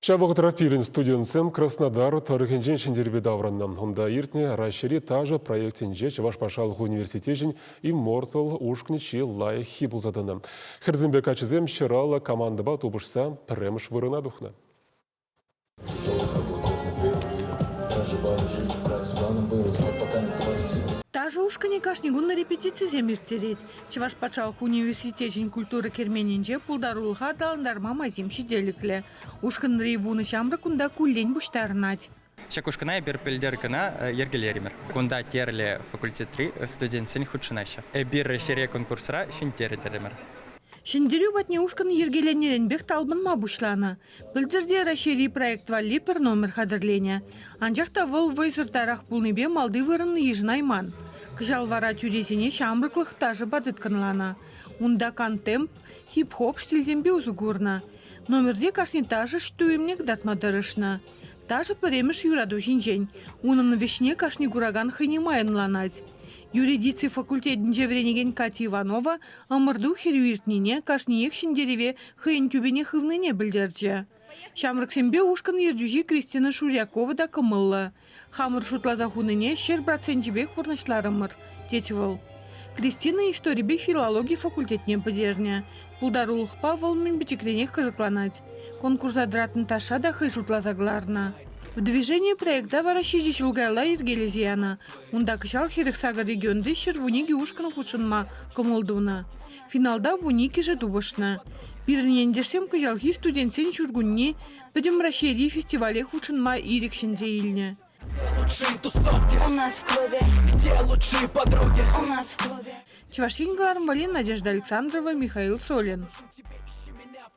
Чавығытыра пирин студентсем Краснодар тарыхенжен шендербе давраннам. Онда иртне расшири тажа проектенже Чаваш Пашалық университежін Immortal ушкничи лай хибулзаданы. Херзенбек ачызем шырала командыба тубышса премыш вырына духна. Тажа ушкане кашнигун на репетиции земиртереть. Чаваш Пашалық университежін культуры кермененже пулдарулға даландарма мазим шиделіклі. Ушкан рейвуны шамры кунда куллень буштарнать. Шакушкана бир пельдеркана ергелеример. Кунда терле факультетри студентсен худшинаша. Бир шере конкурсра шинтердеример. Шендерю батне ушкан ергеленерен бех талбын мабушлана. Пылдырде расшири проект валли пер номер хадырленя. Анжақта выл вайсыртарах пулнебе малды вырынны ежнайман. Кыжалвара тюрезине шамрыклых тажы бадытканлана. Унда контемп, хип-хоп стильзембе узугурна. Номерде кашни тажы штуемнек датмадырышна. Тажы пыремыш юраду жинжень. Унын вешне кашни гураган хайнимайын ланать. Юридиции факультетінже вренеген Кати Иванова амырду херюиртнине кашниек шендереве хайын тюбене хывныне білдерже. Шамрыксембе ушкан ердюжи Кристина Шурякова да кымылла. Хамыр шутлаза хуныне шер процентибек пурнашларымыр, тетевыл. Кристина историбе филологии факультетне подерня. Пулдарулықпа волмен бітекренех кызыкланать. Конкурса дратын таша да хай шутлазагларна. В движении проекта варащизи чулгайла иргелезияна. Унда кышал хирексага регионды шервуниги ушкан худшынма комолдуна. Финалда вуники же дубышна. Пирнендерсем кыжалхи студентсен чургунни пөдем расшири фестивале худшынма ирекшензе илне. Лучшие тусовки у нас в клубе. Где лучшие подруги у нас в клубе. Чевашин Глармвалин, Надежда Александрова, Михаил Солин.